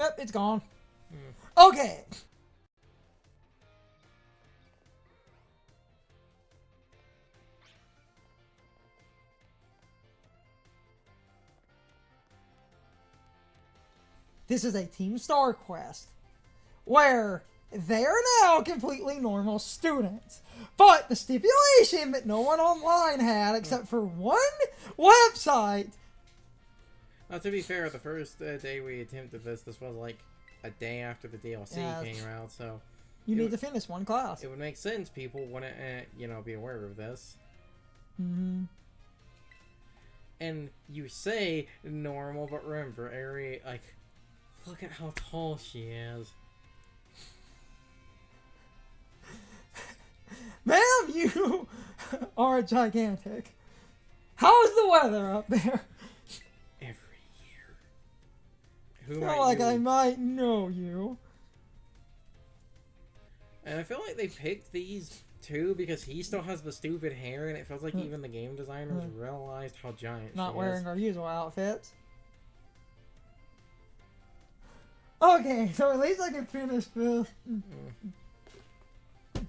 Yep, it's gone. Okay. This is a Team Star quest where they're now completely normal students. But the stipulation that no one online had except for one website. Now, to be fair, the first day we attempted this was like a day after the DLC came out, so you need to finish one class. It would make sense people wouldn't, be aware of this. Mm-hmm. And you say normal, but remember, Ari, like, look at how tall she is. Ma'am, you are gigantic. How's the weather up there? Every year. Who I might feel like you? I might know you. And I feel like they picked these two because he still has the stupid hair, and it feels like even the game designers realized how giant Not she wearing is. our usual outfits. Okay, so at least I can finish this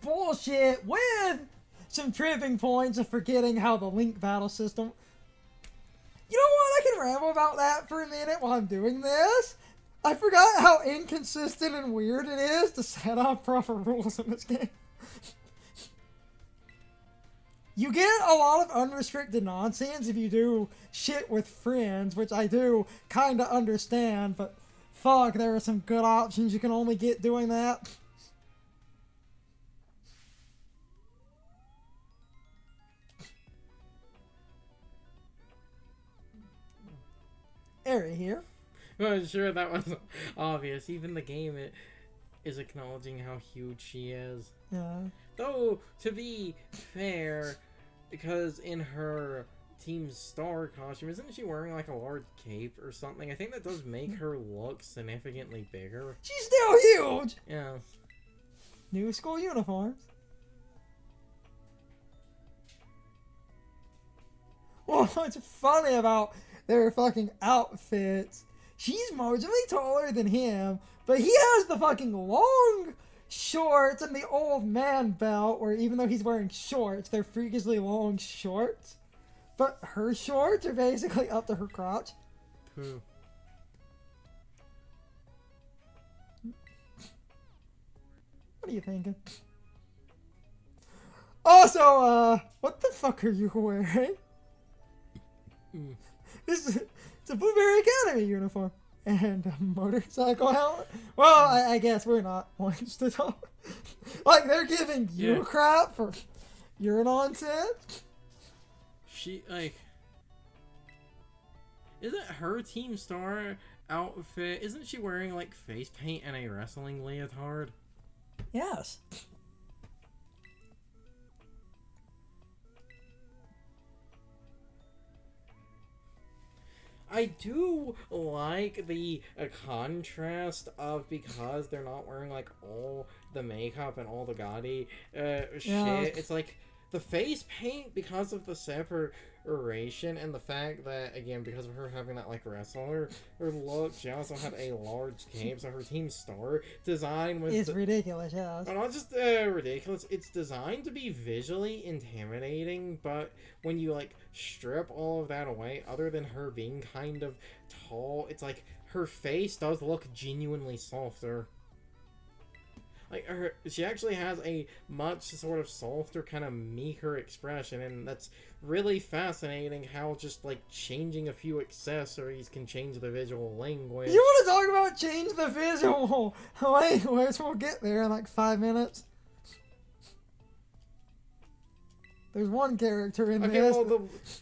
bullshit with some tripping points of forgetting how the Link battle system... You know what? I can ramble about that for a minute while I'm doing this. I forgot how inconsistent and weird it is to set up proper rules in this game. You get a lot of unrestricted nonsense if you do shit with friends, which I do kind of understand, but fuck, there are some good options you can only get doing that. Ari here. I'm sure that was obvious. Even the game is acknowledging how huge she is. Yeah. Though, to be fair, because in her Team Star costume, isn't she wearing like a large cape or something? I think that does make her look significantly bigger. She's still huge! Yeah. New school uniforms. Well, what's funny about their fucking outfits, she's marginally taller than him, but he has the fucking long shorts and the old man belt, where even though he's wearing shorts, they're freakishly long shorts. But her shorts are basically up to her crotch. Who? What are you thinking? Also, what the fuck are you wearing? It's a Blueberry Academy uniform. And a motorcycle helmet? Well, I guess we're not ones to talk. Like, they're giving you crap for your nonsense? She, like... Isn't her Team Star outfit... Isn't she wearing, like, face paint and a wrestling leotard? Yes. I do like the contrast of, because they're not wearing like all the makeup and all the gaudy shit. It's like the face paint, because of the separation and the fact that, again, because of her having that like wrestler look, she also had a large cape, so her Team Star design was... It's ridiculous, yes. Well, not just ridiculous, it's designed to be visually intimidating, but when you like strip all of that away, other than her being kind of tall, it's like her face does look genuinely softer. Like, she actually has a much sort of softer, kind of meeker expression, and that's really fascinating how just, like, changing a few accessories can change the visual language. You want to talk about change the visual language? We'll get there in like 5 minutes. There's one character in this.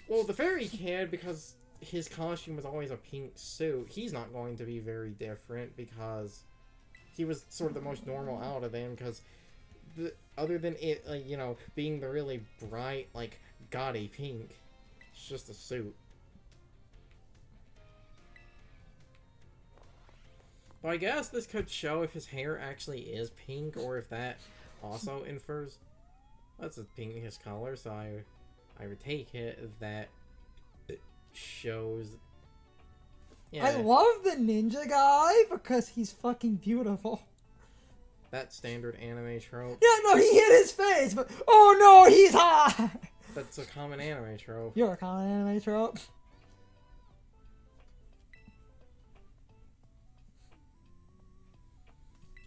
Well, the fairy kid, because his costume was always a pink suit, he's not going to be very different, because he was sort of the most normal out of them, because other than it, being the really bright, like, gaudy pink, it's just a suit. But I guess this could show if his hair actually is pink, or if that also infers... That's a pinkish color, so I would take it that it shows Yeah, I love the ninja guy because he's fucking beautiful. that standard anime trope. Yeah, no, he hit his face, but oh no, he's hot. That's a common anime trope. You're a common anime trope.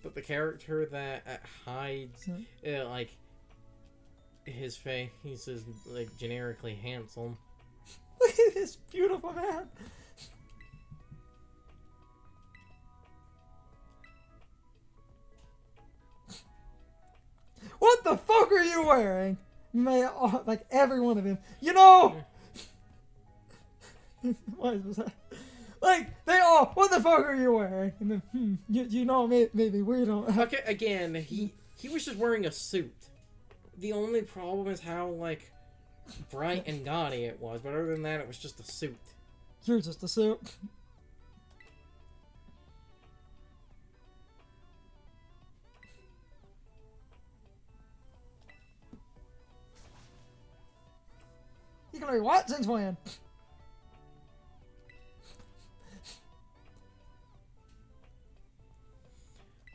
But the character that hides, like, his face, he's just, like, generically handsome. Look at this beautiful man. What the fuck are you wearing? Like every one of them. You know! What was that? Like, they all, what the fuck are you wearing? And then, you know, maybe we don't. Okay, again, he was just wearing a suit. The only problem is how, like, bright and gaudy it was, but other than that, it was just a suit. You're just a suit. You can be what since when?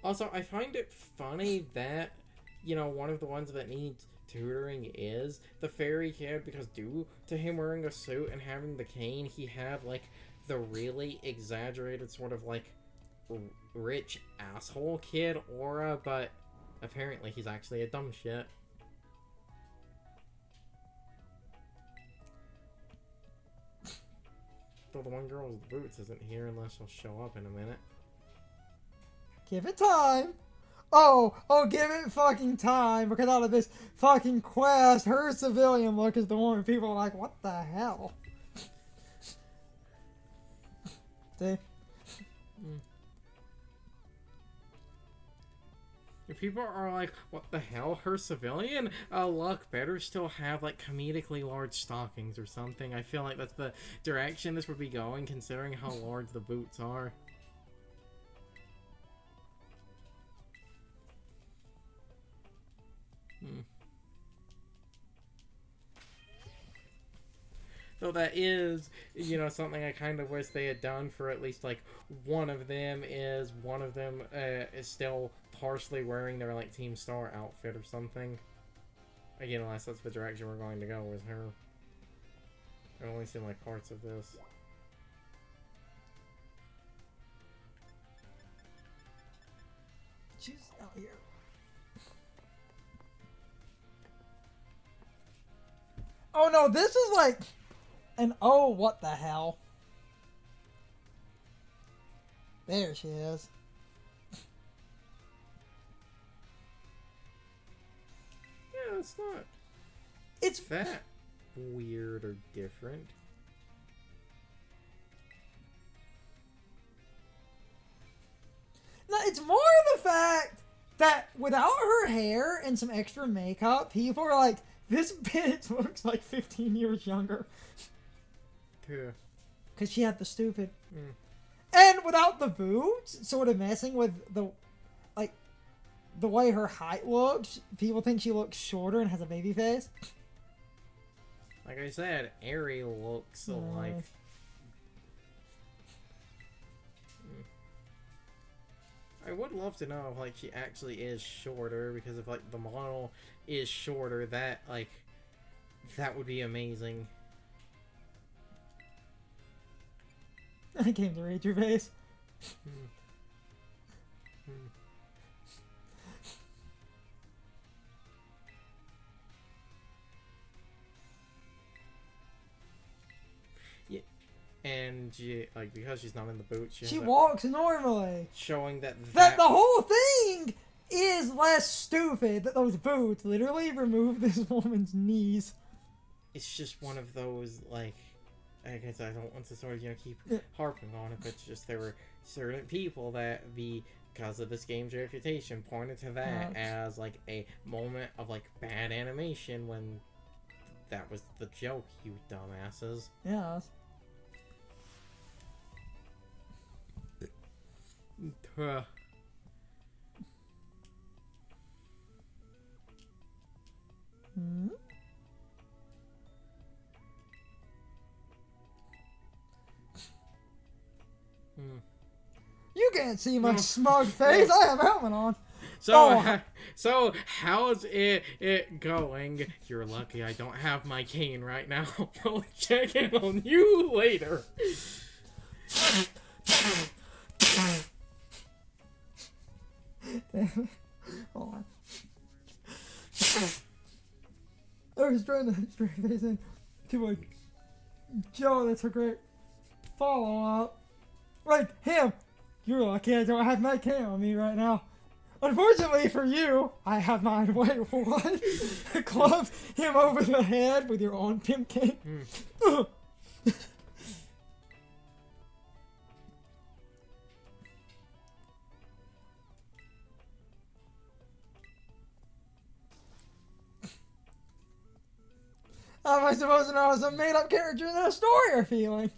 Also, I find it funny that, you know, one of the ones that needs tutoring is the fairy kid, because due to him wearing a suit and having the cane, he had, like, the really exaggerated sort of, like, rich asshole kid aura, but apparently he's actually a dumb shit. Though the one girl with the boots isn't here unless she'll show up in a minute. Give it time. Oh, give it fucking time, because out of this fucking quest, her civilian look is the one where people are like, what the hell? See? If people are like, what the hell, her civilian? Luck, better still have, like, comedically large stockings or something. I feel like that's the direction this would be going, considering how large the boots are. Though that is, you know, something I kind of wish they had done for at least, like, one of them is still partially wearing their, like, Team Star outfit or something. Again, unless that's the direction we're going to go with her. I've only seen, like, parts of this. She's out here. Oh no, this is like an oh, what the hell? There she is. Yeah, it's not. It's that weird or different. No, it's more the fact that without her hair and some extra makeup, people are like, this bitch looks like 15 years younger. Yeah. Because she had the stupid. And without the boots, sort of messing with the, like, the way her height looks, people think she looks shorter and has a baby face. Like I said, Aerie looks like... I would love to know if, like, she actually is shorter, because if, like, the model is shorter, that, like, that would be amazing. I came to read your face. Yeah, and like, because she's not in the boots, she walks normally, showing that the whole thing is less stupid. That those boots literally remove this woman's knees. It's just one of those, like, I guess I don't want to sort of, you know, keep harping on it, but it's just there were certain people that, because of this game's reputation, pointed to that as, like, a moment of, like, bad animation when that was the joke, you dumbasses. Yeah. You can't see my smug face. I have helmet on. So, so how's it going? You're lucky I don't have my cane right now. I'll check in on you later. Hold on. I was trying to straight face in to a Joe. That's a great follow up. Like him, you're lucky I don't have my cane on me right now. Unfortunately for you, I have mine. Wait, what? Club him over the head with your own pimp cane. How am I supposed to know it's a made-up character in a story or feeling?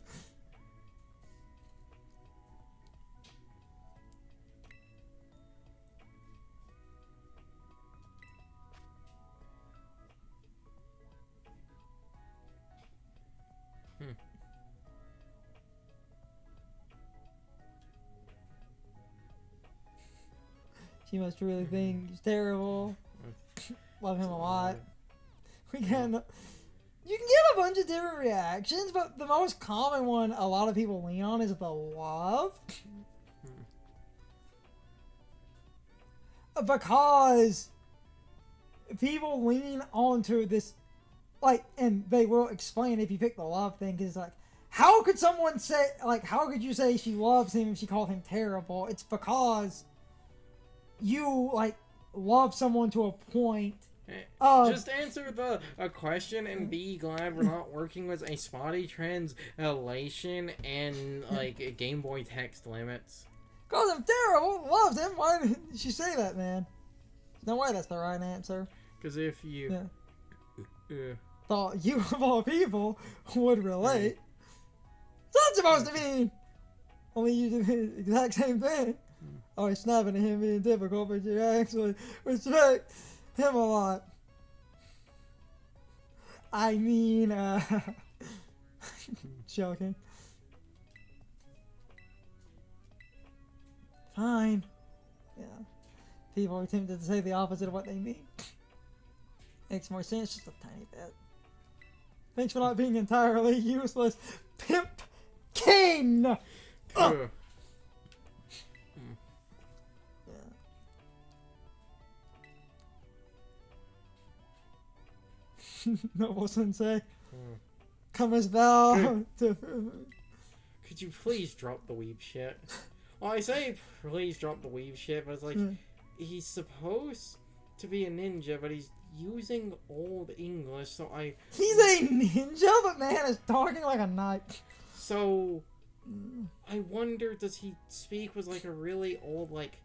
She must really think he's terrible. Love him a lot. We can. You can get a bunch of different reactions, but the most common one a lot of people lean on is the love. Because people lean onto this, like, and they will explain if you pick the love thing, because it's like, how could someone say, like, how could you say she loves him if she called him terrible? It's because you, like, love someone to a point. Just answer the question and be glad we're not working with a spotty translation and like Game Boy text limits. Calls him terrible, loves him. Why did she say that, man? No way that's the right answer. Because if you thought you of all people would relate, it's not supposed to mean only you do the exact same thing. Oh, you're snapping at him being difficult, but you actually respect him a lot. I mean, joking. Fine. Yeah. People are tempted to say the opposite of what they mean. Makes more sense, just a tiny bit. Thanks for not being entirely useless. Pimp King! Noble Sensei. Come as thou to... Could you please drop the weeb shit? Well, I say please drop the weeb shit, but it's like, he's supposed to be a ninja, but he's using Old English, so I... He's a ninja, but man is talking like a knight. So, I wonder, does he speak with like a really old, like,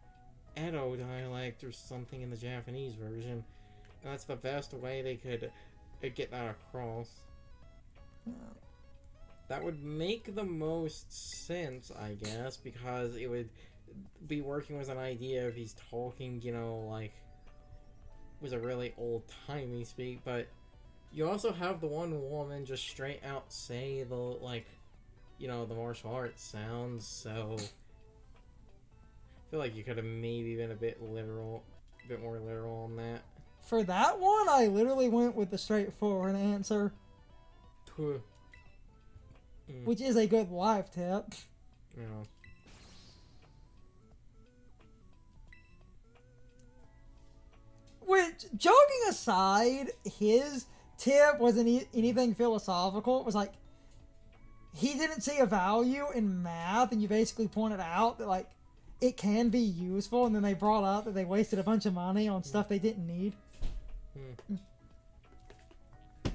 Edo dialect or something in the Japanese version? And that's the best way they could get that across. That would make the most sense, I guess, because it would be working with an idea if he's talking, you know, like, with a really old-timey speak, but you also have the one woman just straight out say the, like, you know, the martial arts sounds, so I feel like you could have maybe been a bit more literal on that. For that one, I literally went with the straightforward answer. Which is a good life tip. Yeah. Which, joking aside, his tip wasn't anything philosophical. It was like, he didn't see a value in math, and you basically pointed out that, like, it can be useful, and then they brought up that they wasted a bunch of money on stuff they didn't need.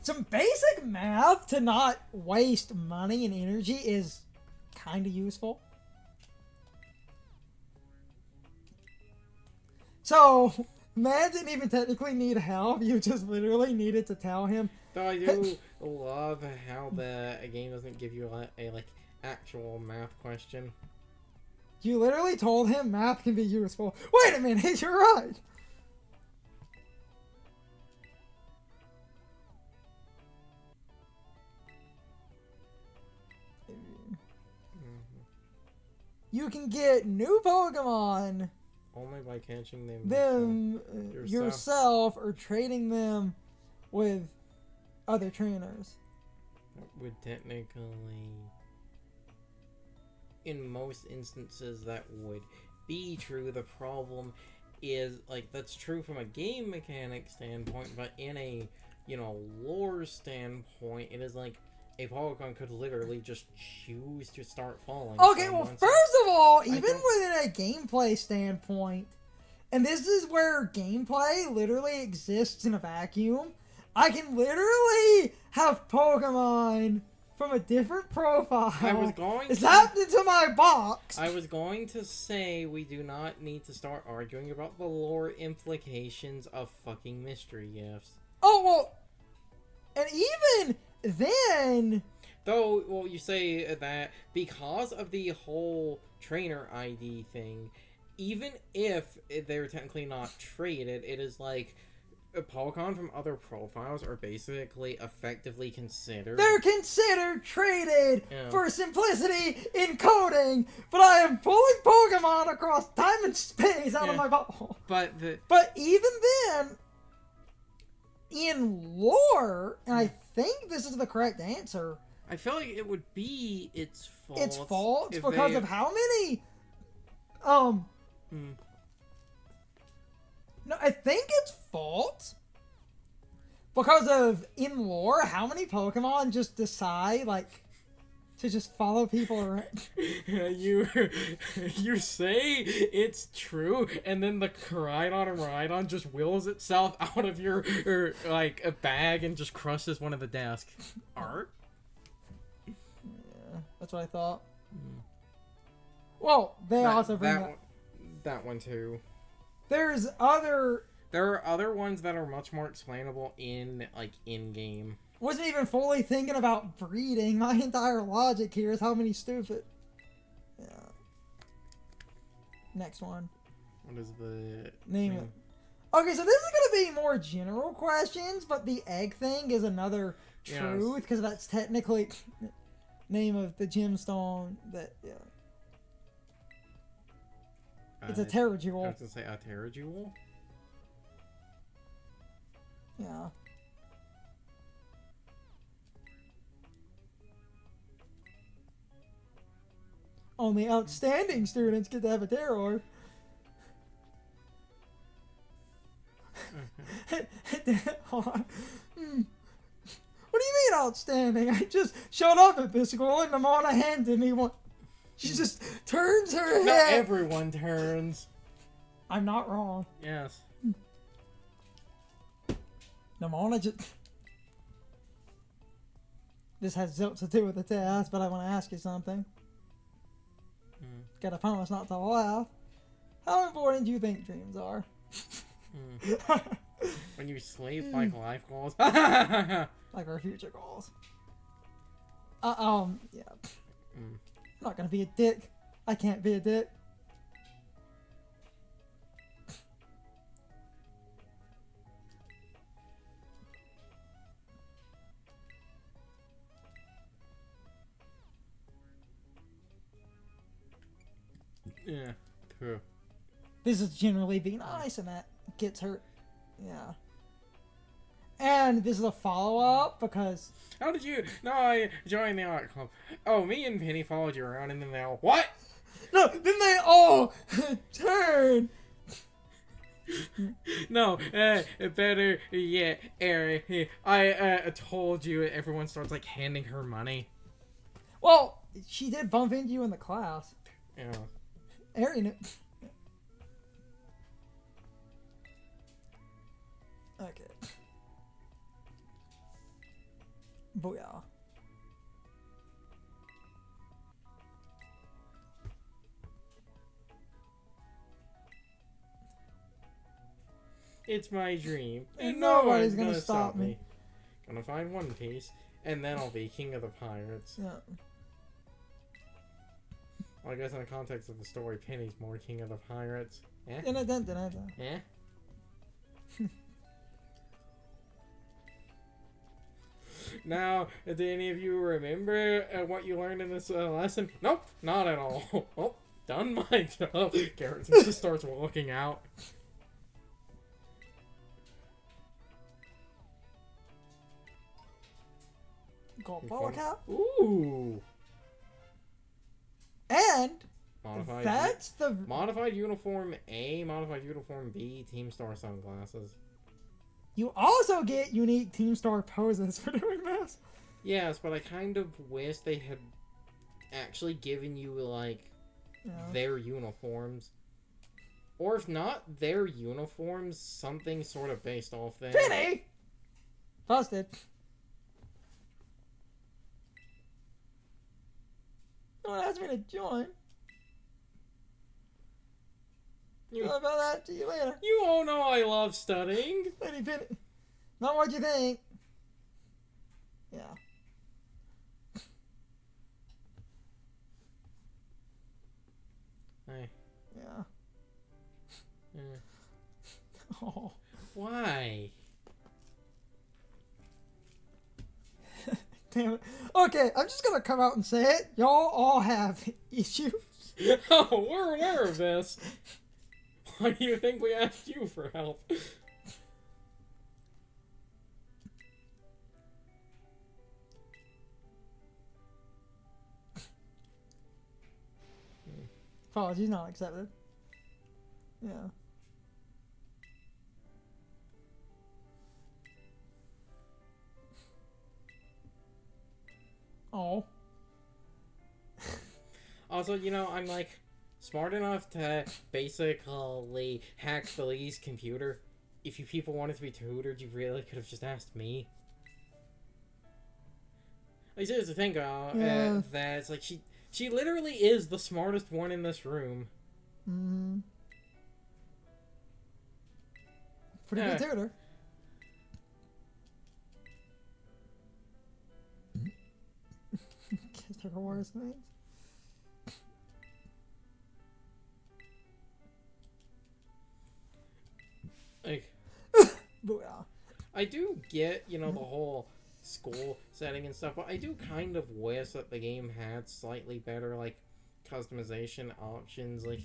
Some basic math to not waste money and energy is kind of useful. So, man didn't even technically need help. You just literally needed to tell him. Though I do love how the game doesn't give you a like actual math question. You literally told him math can be useful. Wait a minute, you're right. you can get new Pokemon Only by catching them yourself or trading them with other trainers. That would technically, in most instances, that would be true. The problem is, like, that's true from a game mechanic standpoint, but in a, lore standpoint, it is like a Pokemon could literally just choose to start following Okay, someone. well, first of all, even within a gameplay standpoint, and this is where gameplay literally exists in a vacuum, I can literally have Pokemon from a different profile. It's happening to my box. I was going to say we do not need to start arguing about the lore implications of fucking mystery gifts. Oh, well, and even then... Though, well, you say that because of the whole trainer ID thing, even if they're technically not traded, it is like... Pokemon from other profiles are basically effectively considered... They're considered traded for simplicity in coding, but I am pulling Pokemon across time and space out of my ball. But even then, in lore, and I think this is the correct answer... I feel like it would be its fault. Its fault because of how many... No, I think it's fault because of, in lore, how many Pokemon just decide, like, to just follow people around. You say it's true, and then the Rhydon just wheels itself out of your, like, a bag and just crushes one of the desks. Art? Yeah, that's what I thought. Well, they also bring that one too. There are other ones that are much more explainable in game. Wasn't even fully thinking about breeding. My entire logic here is how many stupid. Yeah. Next one. What is the name it? Okay, so this is gonna be more general questions, but the egg thing is another truth because that's technically name of the gemstone that It's a Terrajewel. I was gonna say a Terrajewel? Yeah. Only outstanding students get to have a Terror. Hold on. What do you mean outstanding? I just showed up at this school and Namona handed me one. She just turns her head. Not everyone turns. I'm not wrong. Yes. Namona just... This has zilch to do with the test, but I want to ask you something. Gotta promise not to laugh. How important do you think dreams are? When you sleep, like life goals. Like our future goals. Yeah. I'm not gonna be a dick. I can't be a dick. Yeah, true. This is generally being nice and that gets hurt. Yeah. And this is a follow-up because... How did you... No, I joined the art club. Oh, me and Penny followed you around and then they all... What? No, then they all turn. No, better yet, Eric. I told you everyone starts, like, handing her money. Well, she did bump into you in the class. Yeah. Ari knew. Okay. Booyah. It's my dream. And nobody's gonna stop me. Gonna find One Piece, and then I'll be king of the pirates. Yeah. Well, I guess in the context of the story, Penny's more king of the pirates. Eh? Eh? Now, do any of you remember what you learned in this lesson? Nope, not at all. Oh, done my job. Garrett just starts walking out. Gold ball cap. Ooh. And Modified. that's the Modified uniform A, modified uniform B, Team Star sunglasses. You also get unique Team Star poses for doing this. Yes, but I kind of wish they had actually given you, like, their uniforms. Or if not their uniforms, something sort of based off there. Penny! Busted. No one asked me to join. How about that? See you later. You all know I love studying. Penny. Not what you think. Yeah. Hey. Yeah. Yeah. Oh. Why? Damn it. Okay, I'm just gonna come out and say it. Y'all all have issues. Oh, we're aware of this. Why do you think we asked you for help? Apologies not accepted. Yeah. Oh. Also, you know, I'm like smart enough to basically hack the Lee's computer. If you people wanted to be tutored, you really could have just asked me. Like, here's the thing, that it's like she literally is the smartest one in this room. Mm-hmm. Pretty good tutor. Guess there are worse things. Like, Booyah. I do get, you know, the whole school setting and stuff, but I do kind of wish that the game had slightly better, like, customization options, like,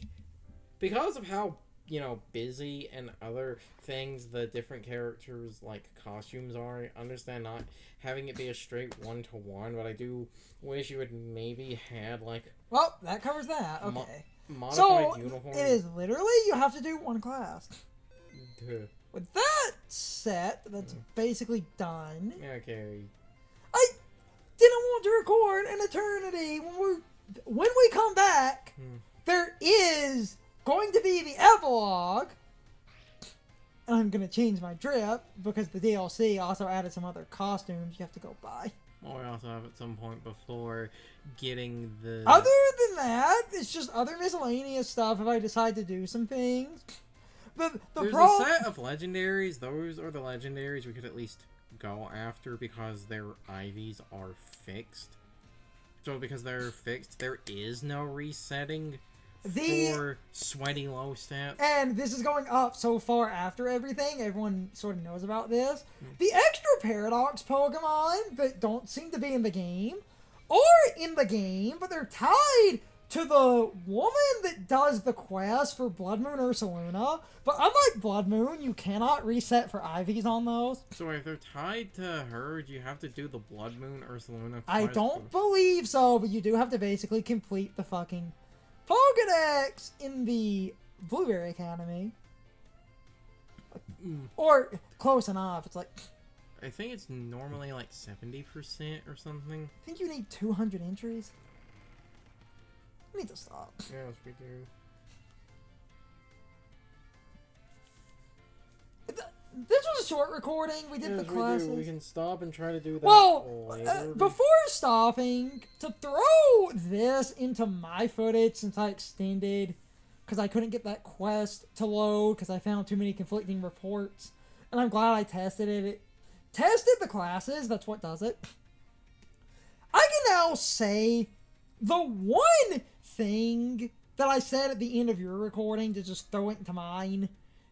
because of how, you know, busy and other things the different characters, like, costumes are. I understand not having it be a straight one-to-one, but I do wish you had maybe had, like... Well, that covers that. Okay. Modified uniform. It is literally, you have to do one class. Duh. With that set, that's basically done. Okay. I didn't want to record an eternity. When we come back, there is going to be the epilogue. And I'm going to change my drip because the DLC also added some other costumes you have to go buy. Well, we also have at some point before getting the... Other than that, it's just other miscellaneous stuff if I decide to do some things. There's a set of legendaries. Those are the legendaries we could at least go after because their IVs are fixed. So because they're fixed, there is no resetting for sweaty low stats. And this is going up so far after everything. Everyone sort of knows about this. The extra Paradox Pokemon that don't seem to be in the game are in the game, but they're tied to the woman that does the quest for Blood Moon Ursaluna. But unlike Blood Moon, you cannot reset for IVs on those. So if they're tied to her, do you have to do the Blood Moon Ursaluna quest? I don't believe so, but you do have to basically complete the fucking Pokedex in the Blueberry Academy. Or close enough. It's like... I think it's normally like 70% or something. I think you need 200 entries. We need to stop. Yes, we do. This was a short recording. We did the classes. We can stop and try to do that. Well, before stopping, to throw this into my footage since I extended, because I couldn't get that quest to load because I found too many conflicting reports, and I'm glad I tested it. It tested the classes. That's what does it. I can now say the one thing that I said at the end of your recording to just throw it into mine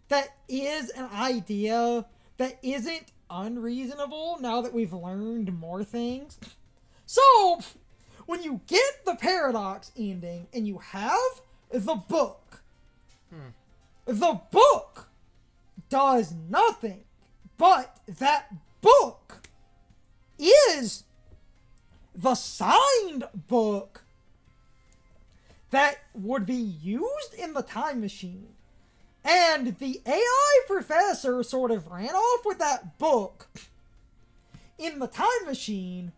that is an idea that isn't unreasonable now that we've learned more things. So, when you get the Paradox ending and you have the book. The book does nothing, but that book is the signed book that would be used in the time machine. And the AI professor sort of ran off with that book in the time machine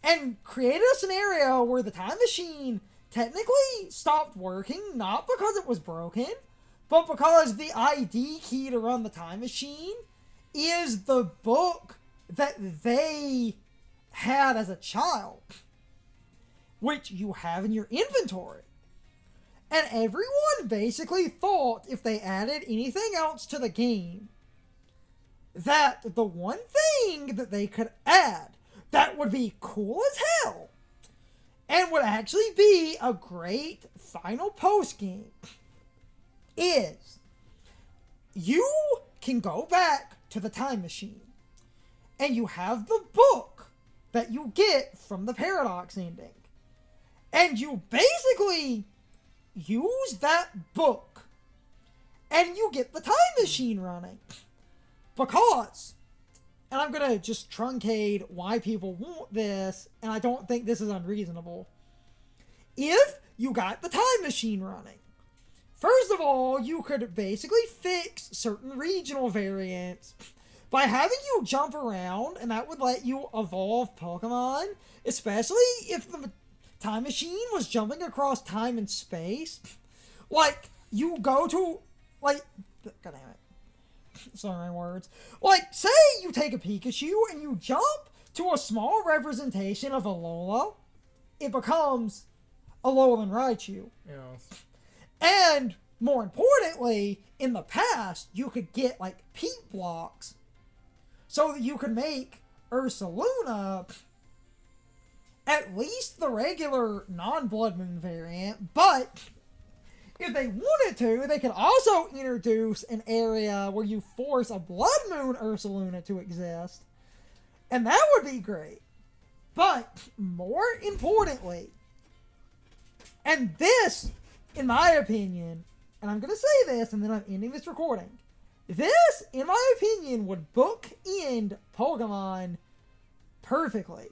and created a scenario where the time machine technically stopped working, not because it was broken, but because the ID key to run the time machine is the book that they had as a child, which you have in your inventory. And everyone basically thought if they added anything else to the game, that the one thing that they could add that would be cool as hell and would actually be a great final post game is you can go back to the time machine and you have the book that you get from the paradox ending. And you basically use that book and you get the time machine running. Because, and I'm gonna just truncate why people want this, and I don't think this is unreasonable. If you got the time machine running, first of all, you could basically fix certain regional variants by having you jump around, and that would let you evolve Pokemon, especially if the time machine was jumping across time and space. Like, you go to, like, god damn it. Sorry, my words. Like, say you take a Pikachu and you jump to a small representation of Alola, it becomes Alolan Raichu. Yes. And, more importantly, in the past, you could get, like, peat blocks so that you could make Ursaluna at least the regular non-Blood Moon variant, but if they wanted to, they could also introduce an area where you force a Blood Moon Ursaluna to exist, and that would be great. But, more importantly, and this, in my opinion, and I'm going to say this and then I'm ending this recording, this, in my opinion, would bookend Pokemon perfectly.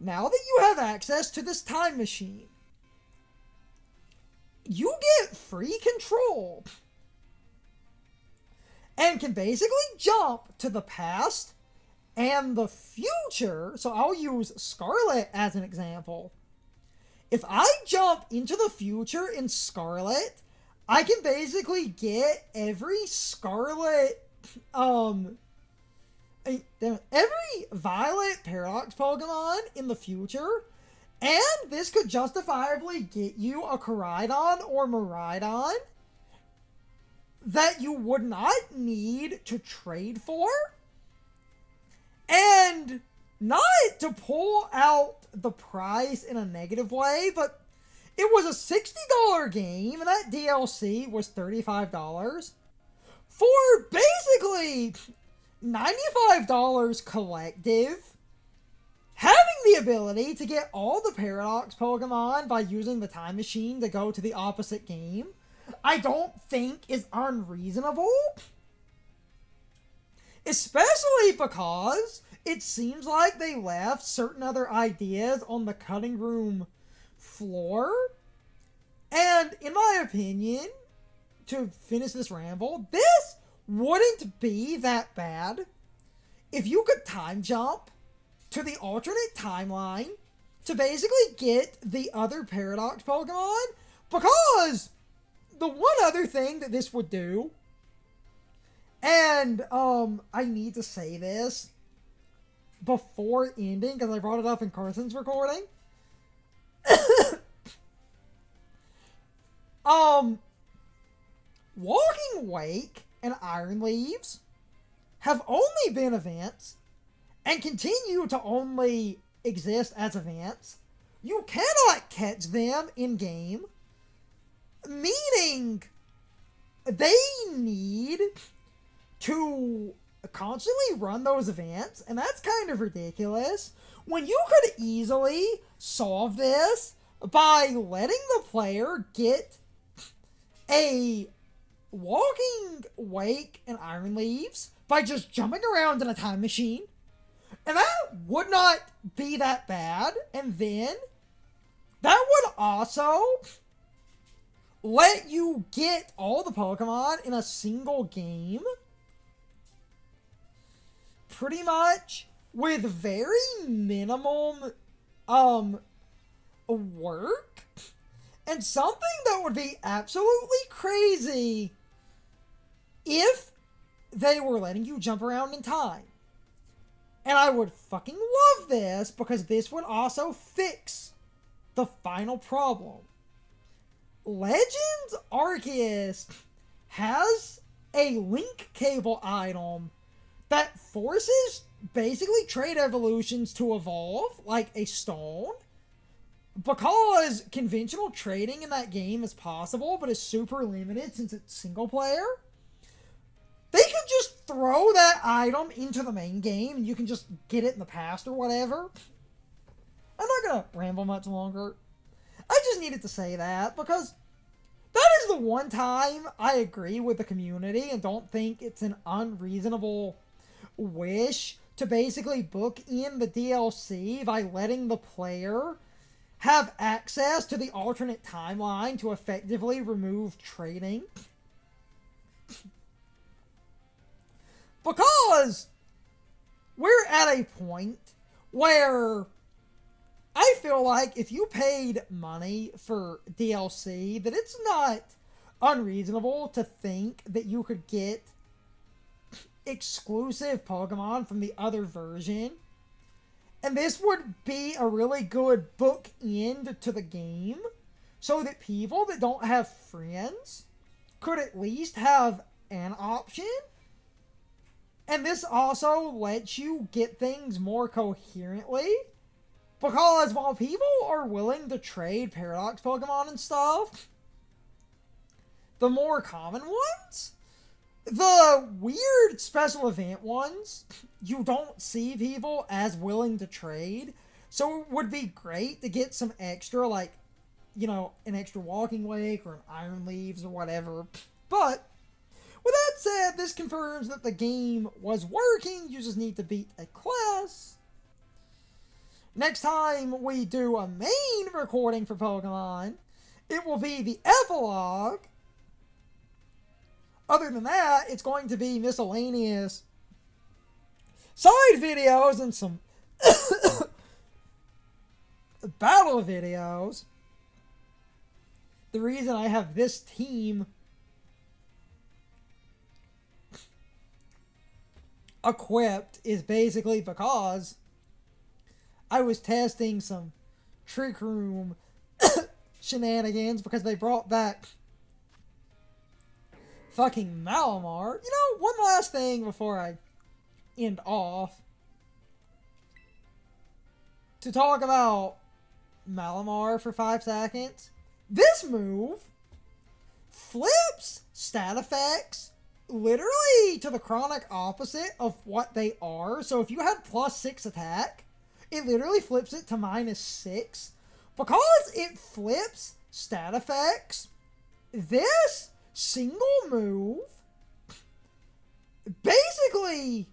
Now that you have access to this time machine, you get free control and can basically jump to the past and the future. So I'll use Scarlet as an example. If I jump into the future in Scarlet, I can basically get every Scarlet, every Violet Paradox Pokemon in the future, and this could justifiably get you a Koraidon or Miraidon that you would not need to trade for, and not to pull out the price in a negative way, but it was a $60 game, and that DLC was $35 for basically $95 collective. Having the ability to get all the Paradox Pokemon by using the time machine to go to the opposite game, I don't think is unreasonable. Especially because it seems like they left certain other ideas on the cutting room floor. And in my opinion, to finish this ramble, this wouldn't be that bad if you could time jump to the alternate timeline to basically get the other Paradox Pokemon, because the one other thing that this would do, and I need to say this before ending because I brought it up in Carson's recording. Walking Wake and Iron Leaves have only been events and continue to only exist as events. You cannot catch them in game, meaning they need to constantly run those events, and that's kind of ridiculous when you could easily solve this by letting the player get a walking wake and iron leaves by just jumping around in a time machine. And that would not be that bad. And then that would also let you get all the Pokemon in a single game. Pretty much with very minimum work. And something that would be absolutely crazy if they were letting you jump around in time. And I would fucking love this because this would also fix the final problem. Legends Arceus has a link cable item that forces basically trait evolutions to evolve like a stone. Because conventional trading in that game is possible, but is super limited since it's single player, they could just throw that item into the main game and you can just get it in the past or whatever. I'm not gonna ramble much longer. I just needed to say that because that is the one time I agree with the community and don't think it's an unreasonable wish to basically book in the DLC by letting the player have access to the alternate timeline to effectively remove trading. Because we're at a point where I feel like if you paid money for DLC, that it's not unreasonable to think that you could get exclusive Pokemon from the other version. And this would be a really good bookend to the game so that people that don't have friends could at least have an option. And this also lets you get things more coherently. Because while people are willing to trade Paradox Pokemon and stuff, the more common ones, the weird special event ones, you don't see people as willing to trade. So it would be great to get some extra, like, you know, an extra Walking Wake or an Iron Leaves or whatever. But with that said, this confirms that the game was working. You just need to beat a class. Next time we do a main recording for Pokemon, it will be the epilogue. Other than that, it's going to be miscellaneous side videos and some battle videos. The reason I have this team equipped is basically because I was testing some Trick Room shenanigans because they brought back fucking Malamar. You know, one last thing before I end off. To talk about Malamar for 5 seconds. This move flips stat effects literally to the chronic opposite of what they are. So if you had +6 attack, it literally flips it to -6. Because it flips stat effects, this single move basically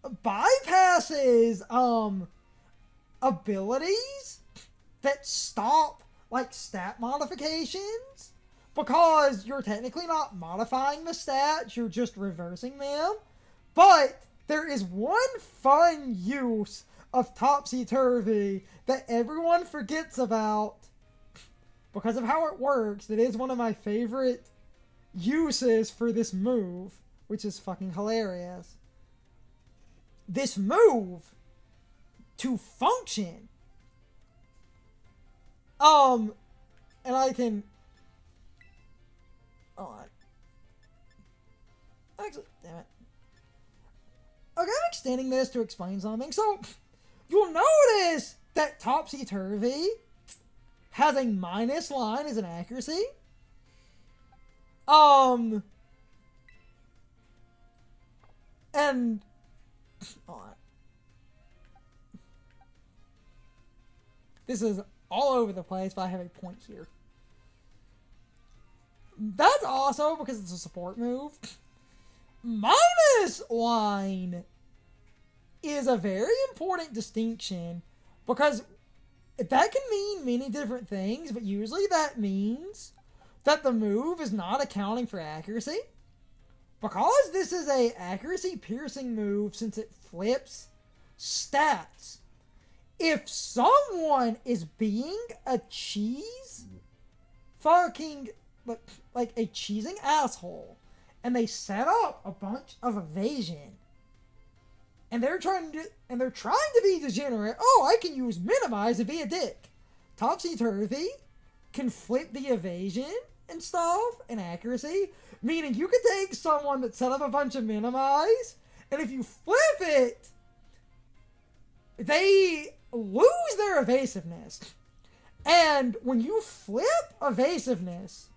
bypasses abilities that stop like stat modifications, because you're technically not modifying the stats, you're just reversing them. But there is one fun use of Topsy-Turvy that everyone forgets about because of how it works. That is one of my favorite uses for this move, which is fucking hilarious. This move, to function, and I can, hold on, actually, damn it, okay, I'm extending this to explain something. So you'll notice that Topsy-Turvy has a minus line as an accuracy. And hold on. This is all over the place, but I have a point here. That's also because it's a support move. Minus line is a very important distinction because that can mean many different things, but usually that means that the move is not accounting for accuracy. Because this is a accuracy piercing move, since it flips stats, if someone is being a cheese fucking like a cheesing asshole and they set up a bunch of evasion and they're trying to be degenerate, oh, I can use minimize to be a dick. Topsy-turvy can flip the evasion and stuff and accuracy, meaning you could take someone that set up a bunch of minimize, and if you flip it, they lose their evasiveness. And when you flip evasiveness,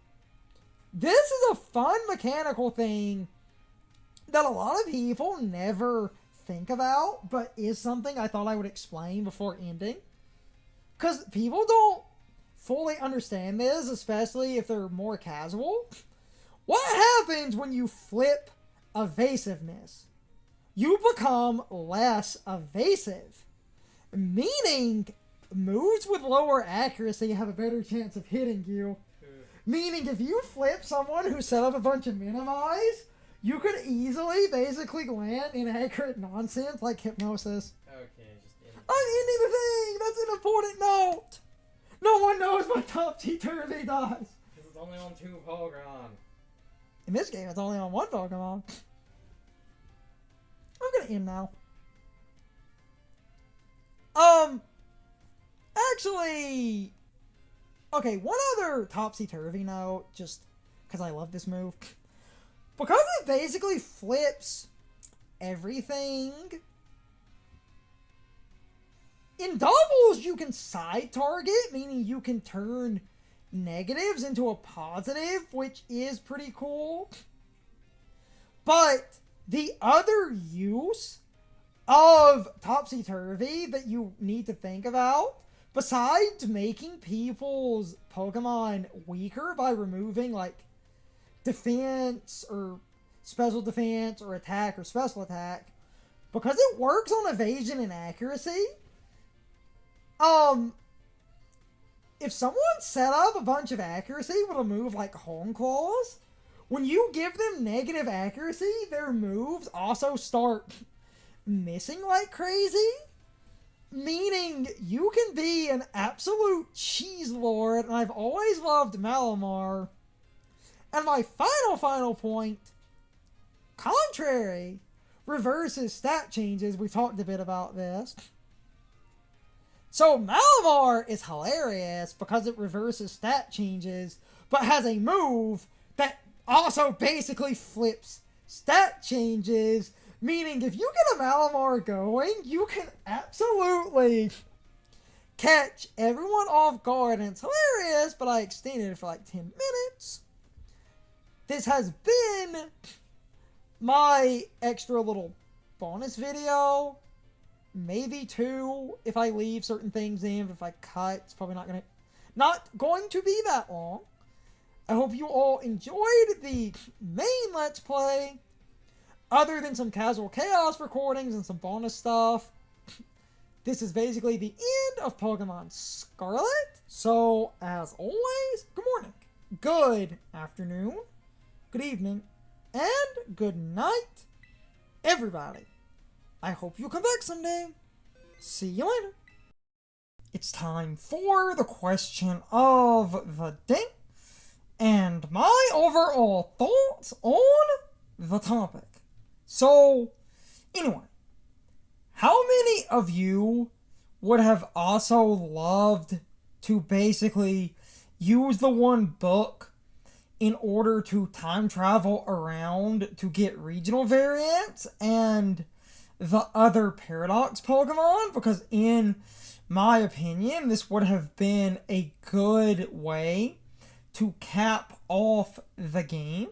this is a fun mechanical thing that a lot of people never think about, but is something I thought I would explain before ending. Because people don't fully understand this, especially if they're more casual. What happens when you flip evasiveness? You become less evasive. Meaning, moves with lower accuracy have a better chance of hitting you. Meaning, if you flip someone who set up a bunch of minimize, you could easily basically land inaccurate nonsense like hypnosis. Okay, just end it. I'm ending the thing! That's an important note! No one knows what Topsy-Turvy does! Because it's only on 2 Pokemon. In this game, it's only on 1 Pokemon. I'm gonna end now. Actually... Okay, one other Topsy-Turvy note, just because I love this move. Because it basically flips everything. In doubles, you can side target, meaning you can turn negatives into a positive, which is pretty cool. But the other use of Topsy-Turvy that you need to think about, besides making people's Pokemon weaker by removing, like, defense or special defense or attack or special attack, because it works on evasion and accuracy, if someone set up a bunch of accuracy with a move like Home Claws, when you give them negative accuracy, their moves also start missing like crazy. Meaning, you can be an absolute cheese lord, and I've always loved Malamar. And my final point, contrary, reverses stat changes. We've talked a bit about this. So Malamar is hilarious because it reverses stat changes, but has a move that also basically flips stat changes. Meaning, if you get a Malamar going, you can absolutely catch everyone off guard. And it's hilarious, but I extended it for like 10 minutes. This has been my extra little bonus video. Maybe 2 if I leave certain things in. But if I cut, it's probably not going to be that long. I hope you all enjoyed the main Let's Play. Other than some casual chaos recordings and some bonus stuff, this is basically the end of Pokemon Scarlet. So, as always, good morning, good afternoon, good evening, and good night, everybody. I hope you'll come back someday. See you later. It's time for the question of the day and my overall thoughts on the topic. So, anyway, how many of you would have also loved to basically use the one book in order to time travel around to get regional variants and the other Paradox Pokemon? Because in my opinion, this would have been a good way to cap off the game.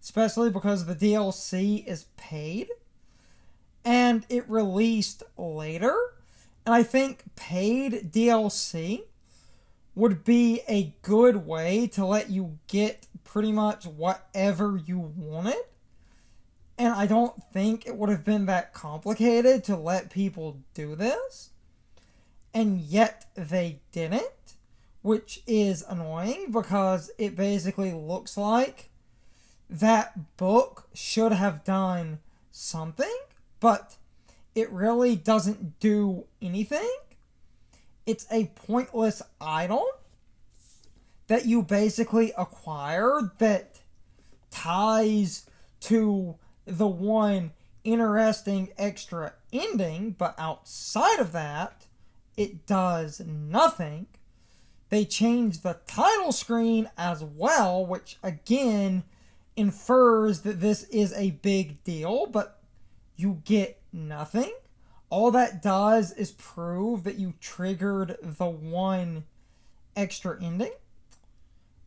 Especially because the DLC is paid. And it released later. And I think paid DLC would be a good way to let you get pretty much whatever you wanted. And I don't think it would have been that complicated to let people do this. And yet they didn't, which is annoying because it basically looks like that book should have done something, but it really doesn't do anything. It's a pointless item that you basically acquire that ties to the one interesting extra ending, but outside of that, it does nothing. They changed the title screen as well, which again infers that this is a big deal, but you get nothing. All that does is prove that you triggered the one extra ending.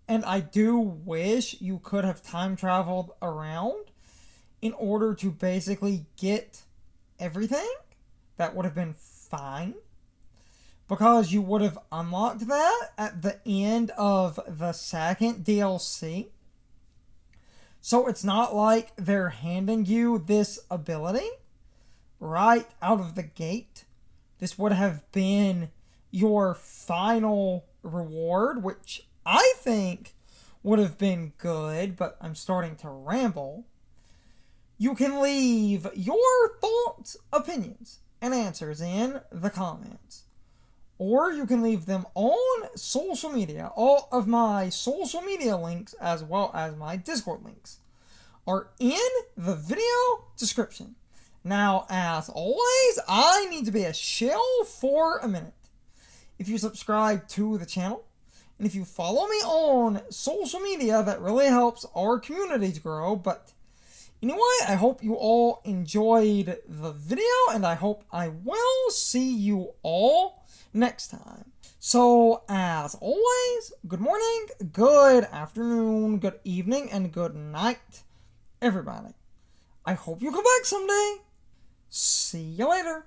And I do wish you could have time traveled around in order to basically get everything. That would have been fine, because you would have unlocked that at the end of the second DLC. So it's not like they're handing you this ability right out of the gate. This would have been your final reward, which I think would have been good, but I'm starting to ramble. You can leave your thoughts, opinions, and answers in the comments. Or you can leave them on social media. All of my social media links, as well as my Discord links, are in the video description. Now, as always, I need to be a shill for a minute. If you subscribe to the channel, and if you follow me on social media, that really helps our community to grow. But anyway, I hope you all enjoyed the video, and I hope I will see you all next time. So, as always, good morning, good afternoon, good evening, and good night, everybody. I hope you come back someday. See you later.